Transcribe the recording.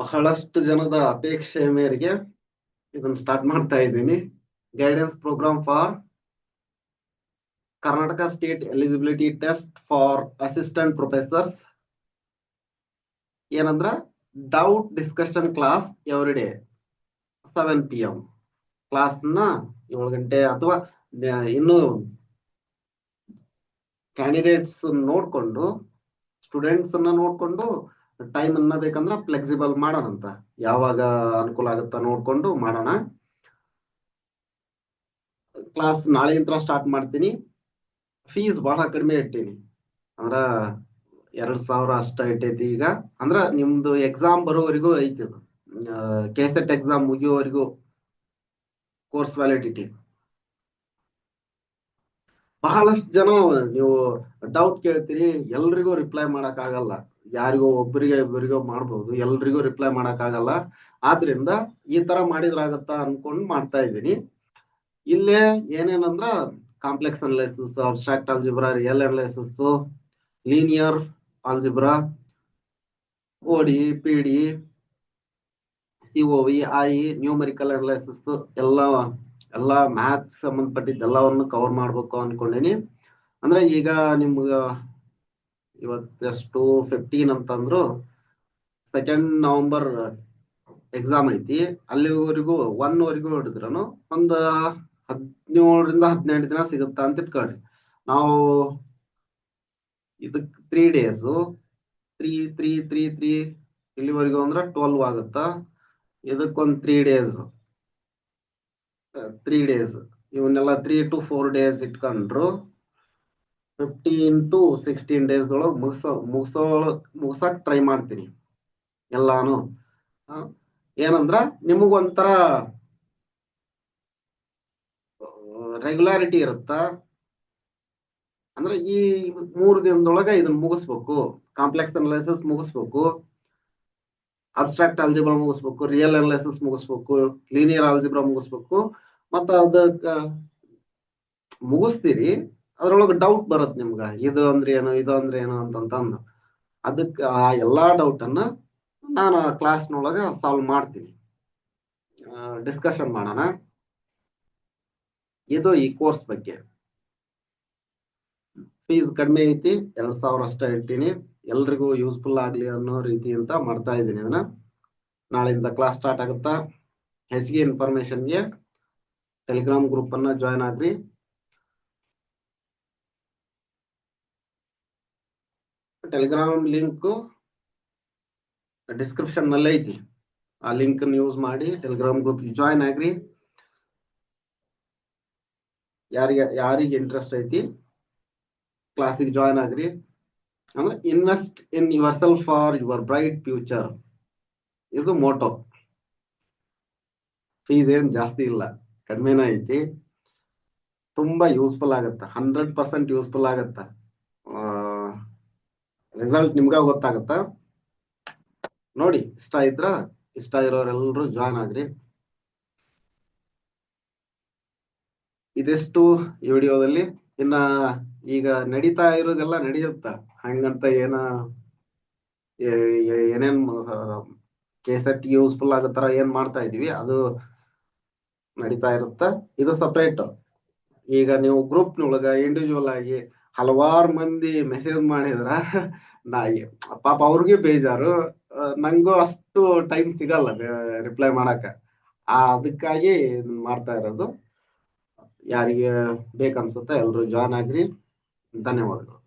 ಬಹಳಷ್ಟು ಜನದ ಅಪೇಕ್ಷೆಯ ಮೇರೆಗೆ ಇದನ್ನ ಸ್ಟಾರ್ಟ್ ಮಾಡ್ತಾ ಇದ್ದೀನಿ. Guidance programme for Karnataka state eligibility test for assistant professors. ಏನಂದ್ರ doubt discussion class every day 7 PM. ಕ್ಲಾಸ್ನ 7 ಗಂಟೆ ಅಥವಾ ಇನ್ನು ಕ್ಯಾಂಡಿಡೇಟ್ಸ್ ನೋಡ್ಕೊಂಡು ಸ್ಟೂಡೆಂಟ್ಸ್ ಅನ್ನ ನೋಡ್ಕೊಂಡು ಟೈಮ್ ಅನ್ನ ಬೇಕಂದ್ರ ಫ್ಲೆಕ್ಸಿಬಲ್ ಮಾಡೋಣ ಅಂತ, ಯಾವಾಗ ಅನುಕೂಲ ಆಗುತ್ತಾ ನೋಡ್ಕೊಂಡು ಮಾಡೋಣ. ಕ್ಲಾಸ್ ನಾಳೆಯಿಂದ ಸ್ಟಾರ್ಟ್ ಮಾಡ್ತೀನಿ. ಫೀಸ್ ಬಹಳ ಕಡಿಮೆ ಇಟ್ಟೀನಿ, ಅಂದ್ರ 2,000 ಅಷ್ಟ ಇಟ್ಟೈತಿ. ಈಗ ಅಂದ್ರ ನಿಮ್ದು ಎಕ್ಸಾಮ್ ಬರೋವರೆಗೂ ಐತಿ, ಕೆಸೆಟ್ ಎಕ್ಸಾಮ್ ಮುಗಿಯೋವರೆಗೂ ಕೋರ್ಸ್ ವ್ಯಾಲಿಡಿಟಿ. ಬಹಳಷ್ಟು ಜನ ನೀವು ಡೌಟ್ ಕೇಳ್ತೀರಿ, ಎಲ್ರಿಗೂ ರಿಪ್ಲೈ ಮಾಡಕ್ ಆಗಲ್ಲ. ಯಾರಿಗೋ ಒಬ್ಬರಿಗೋ ಮಾಡ್ಬೋದು, ಎಲ್ರಿಗೂ ರಿಪ್ಲೈ ಮಾಡಕ್ ಆಗಲ್ಲ. ಆದ್ರಿಂದ ಈ ತರ ಮಾಡಿದ್ರಾಗತ್ತಾ ಅನ್ಕೊಂಡು ಮಾಡ್ತಾ ಇದ್ದೀನಿ. ಇಲ್ಲೇ ಏನೇನಂದ್ರ complex analysis, abstract algebra, real analysis, linear algebra, OD, PD, COV, I, numerical analysis ಎಲ್ಲ ಮ್ಯಾಥ್ಸ್ ಸಂಬಂಧಪಟ್ಟಿದ್ದ ಎಲ್ಲವನ್ನು ಕವರ್ ಮಾಡ್ಬೇಕು ಅನ್ಕೊಂಡೇನಿ. ಅಂದ್ರೆ ಈಗ ನಿಮ್ಗ ಇವತ್ತೆಷ್ಟು 15 ಅಂತಂದ್ರು, 2 ನವೆಂಬರ್ ಎಕ್ಸಾಮ್ ಐತಿ. ಅಲ್ಲಿವರೆಗೂ 1 ವರೆಗೂ ಹಿಡಿದ್ರನು ಒಂದು 17ರಿಂದ 18 ದಿನ ಸಿಗುತ್ತಾ ಅಂತ ಇಟ್ಕೊಳ್ರಿ. ನಾವು ಇದಕ್ 3 days 3 ಇಲ್ಲಿವರೆಗೂ ಅಂದ್ರೆ 12 ಆಗುತ್ತಾ. ಇದಕ್ಕೊಂದ್ 3 days ಇವನ್ನೆಲ್ಲ 3 to 4 days ಇಟ್ಕೊಂಡ್ರು 15 to 16 days ಒಳಗೆ ಮುಗಿಸಕ್ ಟ್ರೈ ಮಾಡ್ತೀನಿ ಎಲ್ಲಾನು. ಏನಂದ್ರ ನಿಮಗೊಂಥರ ರೆಗ್ಯುಲಾರಿಟಿ ಇರುತ್ತ. ಅಂದ್ರೆ ಈ 3 ದಿನದೊಳಗ ಇದನ್ನ ಮುಗಿಸ್ಬೇಕು. ಕಾಂಪ್ಲೆಕ್ಸ್ ಅನಾಲಿಸಿಸ್ ಮುಗಿಸ್ಬೇಕು, ಅಬ್ಸ್ಟ್ರಾಕ್ಟ್ ಆಲ್ಜಿಬ್ರಾ ಮುಗಿಸ್ಬೇಕು, ರಿಯಲ್ ಅನಾಲಿಸಿಸ್ ಮುಗಿಸ್ಬೇಕು, ಲೀನಿಯರ್ ಆಲ್ಜಿಬ್ರಾ ಮುಗಿಸ್ಬೇಕು. ಮತ್ತ ಅದಕ್ಕ ಮುಗಿಸ್ತೀರಿ, ಅದ್ರೊಳಗೆ ಡೌಟ್ ಬರುತ್ತೆ ನಿಮ್ಗ, ಇದು ಅಂದ್ರೆ ಏನು ಅಂತಂದು. ಅದಕ್ಕೆ ಆ ಎಲ್ಲಾ ಡೌಟ್ ಅನ್ನ ನಾನು ಕ್ಲಾಸ್ನೊಳಗ ಸಾಲ್ವ್ ಮಾಡ್ತೀನಿ, ಡಿಸ್ಕಷನ್ ಮಾಡೋಣ. ಇದು ಈ ಕೋರ್ಸ್ ಬಗ್ಗೆ. ಫೀಸ್ ಕಡಿಮೆ ಐತಿ, 2,000 ಅಷ್ಟ ಇಟ್ಟಿನಿ. ಎಲ್ರಿಗೂ ಯೂಸ್ಫುಲ್ ಆಗ್ಲಿ ಅನ್ನೋ ರೀತಿ ಅಂತ ಮಾಡ್ತಾ ಇದ್ದೀನಿ ಅದನ್ನ. ನಾಳೆಯಿಂದ ಕ್ಲಾಸ್ ಸ್ಟಾರ್ಟ್ ಆಗುತ್ತಾ. ಹೆಚ್ಚಿಗೆ ಇನ್ಫಾರ್ಮೇಶನ್ಗೆ ಟೆಲಿಗ್ರಾಮ್ ಗ್ರೂಪ್ ಅನ್ನ ಜಾಯ್ನ್ ಆಗ್ರಿ. ಟೆಲಿಗ್ರಾಮ್ ಲಿಂಕ್ ಡಿಸ್ಕ್ರಿಪ್ಷನ್ ನಲ್ಲಿ ಐತಿ. ಆ ಲಿಂಕ್ ಯೂಸ್ ಮಾಡಿ ಟೆಲಿಗ್ರಾಮ್ ಗ್ರೂಪ್ ಜಾಯ್ನ್ ಆಗ್ರಿ. ಯಾರಿಗೆ ಇಂಟ್ರೆಸ್ಟ್ ಐತಿ ಕ್ಲಾಸಿಗೆ ಜಾಯ್ನ್ ಆಗ್ರಿ. ಅಂದ್ರೆ invest in your self for your bright future, ಇದು ಮೋಟೋ. ಫೀಸ್ ಏನ್ ಜಾಸ್ತಿ ಇಲ್ಲ, ಕಡಿಮೆನ ಐತಿ. ತುಂಬಾ ಯೂಸ್ಫುಲ್ ಆಗತ್ತ, 100% ಯೂಸ್ಫುಲ್ ಆಗತ್ತ. ರಿಸಲ್ಟ್ ನಿಮ್ಗ ಗೊತ್ತಾಗತ್ತ. ನೋಡಿ, ಇಷ್ಟ ಇರೋರೆಲ್ಲರೂ ಜಾಯ್ನ್ ಆಗ್ರಿ. ಇದೆಷ್ಟು ಈ ವಿಡಿಯೋದಲ್ಲಿ. ಇನ್ನ ಈಗ ನಡೀತಾ ಇರೋದೆಲ್ಲ ನಡೆಯುತ್ತ, ಹಂಗಂತ ಏನೇನ್ ಕೆಸೆಟ್ ಯೂಸ್ಫುಲ್ ಆಗತ್ತಾರ ಏನ್ ಮಾಡ್ತಾ ಇದೀವಿ ಅದು ನಡೀತಾ ಇರುತ್ತ. ಇದು ಸಪ್ರೇಟ್. ಈಗ ನೀವು ಗ್ರೂಪ್ನೊಳಗ ಇಂಡಿವಿಜುವಲ್ ಆಗಿ ಹಲವಾರು ಮಂದಿ ಮೆಸೇಜ್ ಮಾಡಿದ್ರ ಪಾಪ ಅವ್ರಿಗೆ ಬೇಜಾರು, ನಂಗೂ ಅಷ್ಟು ಟೈಮ್ ಸಿಗಲ್ಲ ರಿಪ್ಲೈ ಮಾಡಕ. ಅದಕ್ಕಾಗಿ ಮಾಡ್ತಾ ಇರೋದು. ಯಾರಿಗೆ ಬೇಕನ್ಸುತ್ತೆ ಎಲ್ರು ಜಾಯ್ನ್ ಆಗ್ರಿ. ಧನ್ಯವಾದಗಳು.